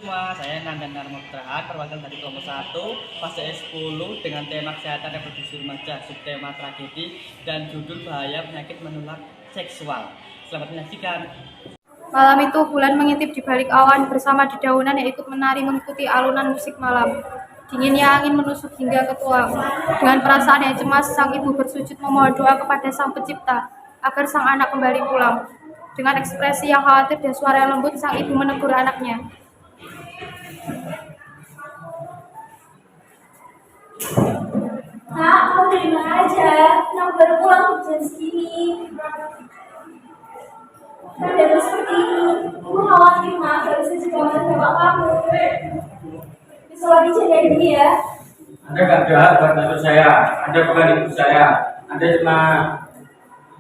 Semua, saya Nandan Narmotrahan, perwakilan dari kelompok 1, fase S10 dengan tema kesehatan reproduksi remaja, subtema tragedi, dan judul bahaya penyakit menular seksual. Selamat menyaksikan. Malam itu bulan mengintip di balik awan bersama dedaunan yang ikut menari mengikuti alunan musik malam. Dinginnya angin menusuk hingga ke tulang. Dengan perasaan yang cemas, sang ibu bersujud memohon doa kepada sang pencipta agar sang anak kembali pulang. Dengan ekspresi yang khawatir dan suara yang lembut, sang ibu menegur anaknya. Nak, kamu dari mana aja? Kenapa baru pulang jam segini? Keadaanmu seperti ini, ibu khawatir nak, gak bisa jaga mata bapak kamu. Bisa lagi jagain dia ya. Anda gak jahat buat anak saya, Anda bukan ibu saya. Anda cuma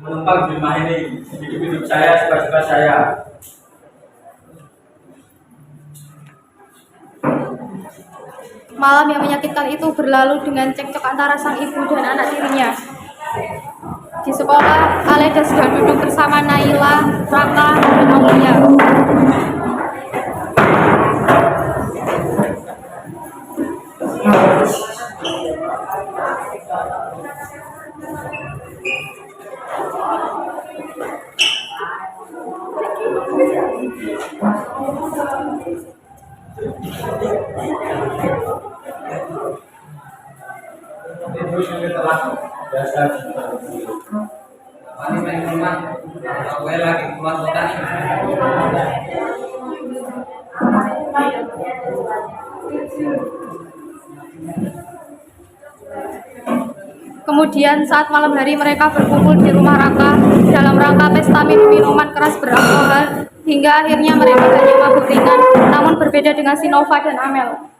menumpang di rumah ini, hidup saya suka-suka saya. Malam yang menyakitkan itu berlalu dengan cekcok antara sang ibu dan anak tirinya. Di sekolah, Aleda sedang duduk bersama Naila, Raka, dan Aulia. Ibu sudah telah dasar. Ini main rumah, gue lagi keluar kota nih. Kemudian saat malam hari mereka berkumpul di rumah Raka dalam rangka pesta minum minuman keras beralkohol hingga akhirnya mereka hanya mabuk ringan, namun berbeda dengan Sinova dan Amel.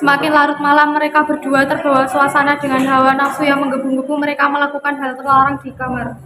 Semakin larut malam, mereka berdua terbawa suasana dengan hawa nafsu yang menggebu-gebu. Mereka melakukan hal terlarang di kamar.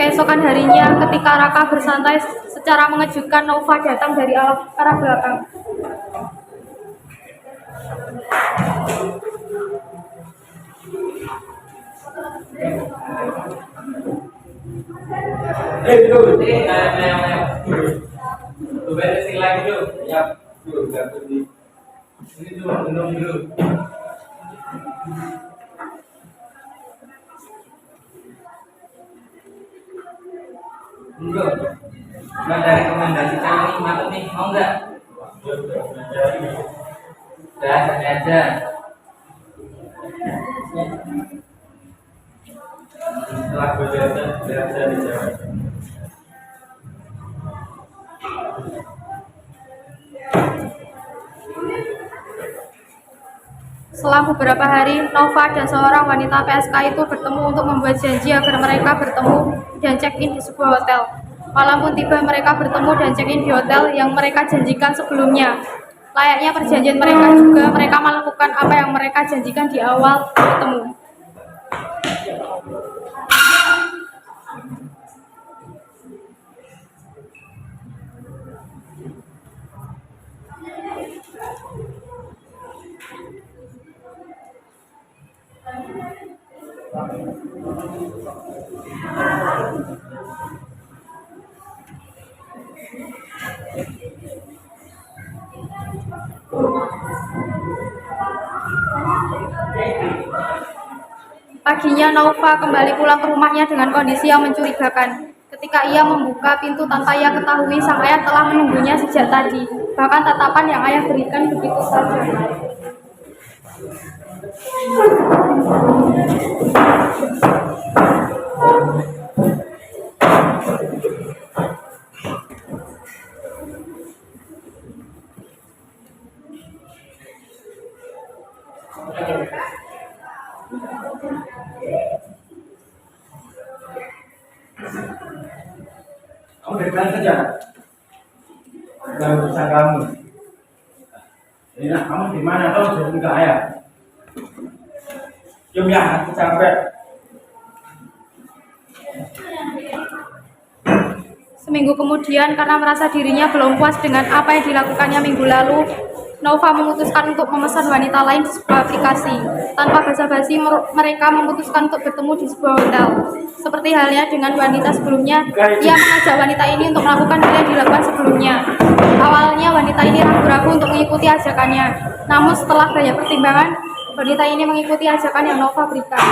Keesokan harinya, ketika Raka bersantai secara mengejutkan, Nova datang dari arah belakang. Tuh beresin lagi dulu. Ya, dulu gabut nih. Ini dulu, minum dulu. Enggak, ada rekomendasi kami mantap nih, mau nggak? Udah, santai aja. Setelah gue biasa dijawab. Setelah beberapa hari, Nova dan seorang wanita PSK itu bertemu untuk membuat janji agar mereka bertemu dan check-in di sebuah hotel. Malam pun tiba, mereka bertemu dan check-in di hotel yang mereka janjikan sebelumnya. Layaknya perjanjian mereka juga, mereka melakukan apa yang mereka janjikan di awal bertemu. Paginya Nova kembali pulang ke rumahnya dengan kondisi yang mencurigakan. Ketika ia membuka pintu tanpa ia ketahui, sang ayah telah menunggunya sejak tadi. Bahkan tatapan yang ayah berikan begitu saja. Kamu dari mana saja? Bukan urusan kamu. Jadi nah, kamu di mana? Tahu jadi enggak ayah? Diam ya, aku capek. Seminggu kemudian, karena merasa dirinya belum puas dengan apa yang dilakukannya minggu lalu, Nova memutuskan untuk memesan wanita lain di sebuah aplikasi. Tanpa basa-basi, mereka memutuskan untuk bertemu di sebuah hotel. Seperti halnya dengan wanita sebelumnya, ia mengajak wanita ini untuk melakukan hal yang dilakukan sebelumnya. Awalnya wanita ini ragu-ragu untuk mengikuti ajakannya. Namun setelah banyak pertimbangan, wanita ini mengikuti ajakan yang Nova berikan.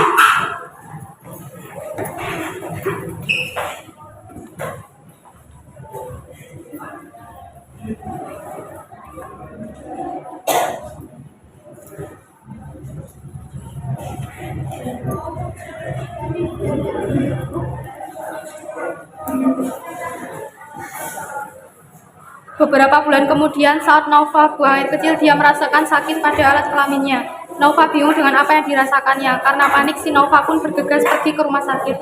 Beberapa bulan kemudian, saat Nova buang air kecil, dia merasakan sakit pada alat kelaminnya. Nova bingung dengan apa yang dirasakannya. Karena panik, si Nova pun bergegas pergi ke rumah sakit.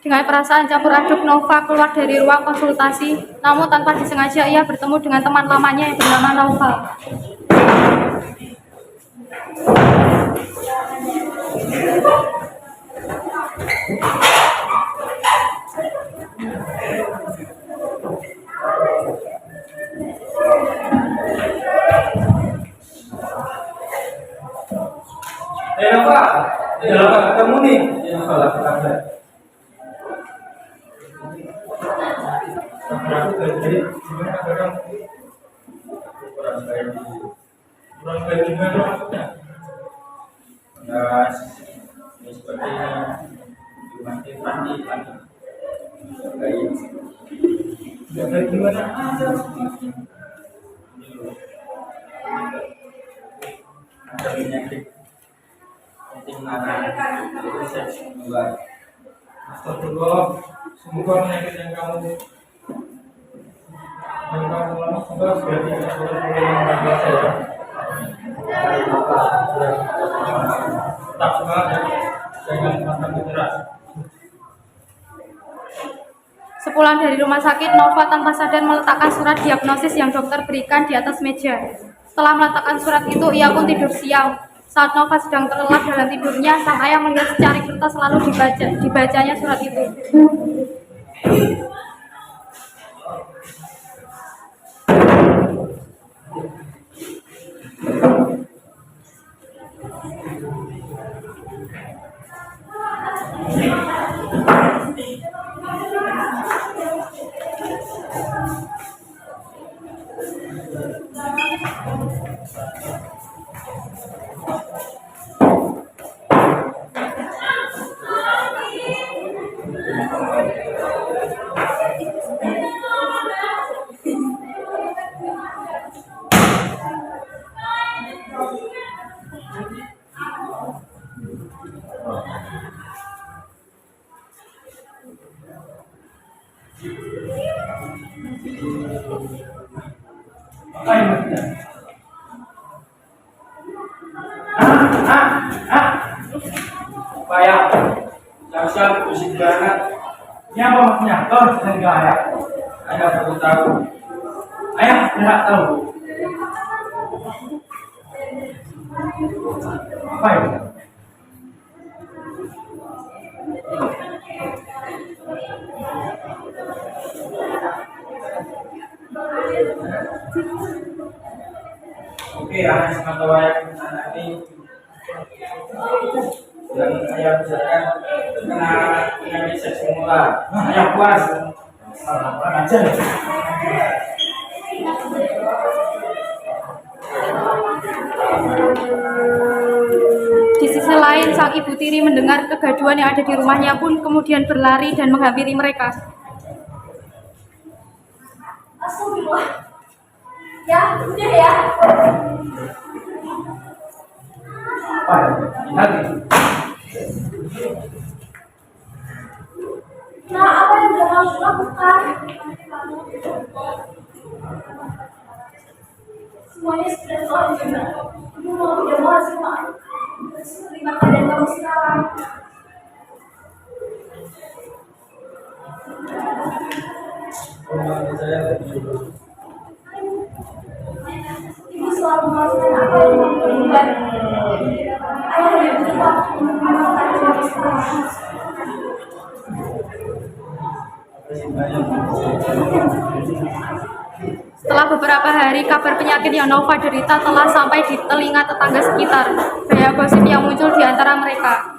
Dengan perasaan campur aduk, Nova keluar dari ruang konsultasi. Namun tanpa disengaja ia bertemu dengan teman lamanya yang bernama Nova. Nova, Nova ketemu nih. Nova lagi kabar. Jadi gimana kadang kurang baik gimana maksudnya? Nah, sepertinya masih mandi lagi. Baik gimana? Ada penyakit penting mana? Itu seks dua. Astagfirullah, semoga penyakit yang kamu semoga sudah tidak yang biasa ya. Tetap semangat ya, jangan pantang menyerah. Sepulang dari rumah sakit, Nova tanpa sadar meletakkan surat diagnosis yang dokter berikan di atas meja. Setelah meletakkan surat itu, ia pun tidur siang. Saat Nova sedang terlelap dalam tidurnya, sang ayah melihat secari kertas lalu dibacanya surat itu. Kayak Sal bisik banget. Ini apa maksudnya? Kau dan ayah. Ayah perlu tahu. Ayah tidak tahu. Apa itu? Oke, anak semata wayang anak ini dan ayah misalkan kena penyakit seks semula, ayah puas, apa aja. Di sisi lain, sang ibu tiri mendengar kegaduhan yang ada di rumahnya pun kemudian berlari dan menghampiri mereka. Astagfirullah. Ya, udah ya. Apa? Lagi. Nah, apa yang udah kamu lakukan? Semuanya sudah terlanjur. Ibu mau tidak mau hasil maaf. Terima keadaan kamu sekarang. Ibu selalu melakukan apa yang kamu lakukan. Ayah hanya butuh waktu untuk melakukan kamu sekarang. Setelah beberapa hari, kabar penyakit yang Nova derita telah sampai di telinga tetangga sekitar. Banyak gosip yang muncul di antara mereka.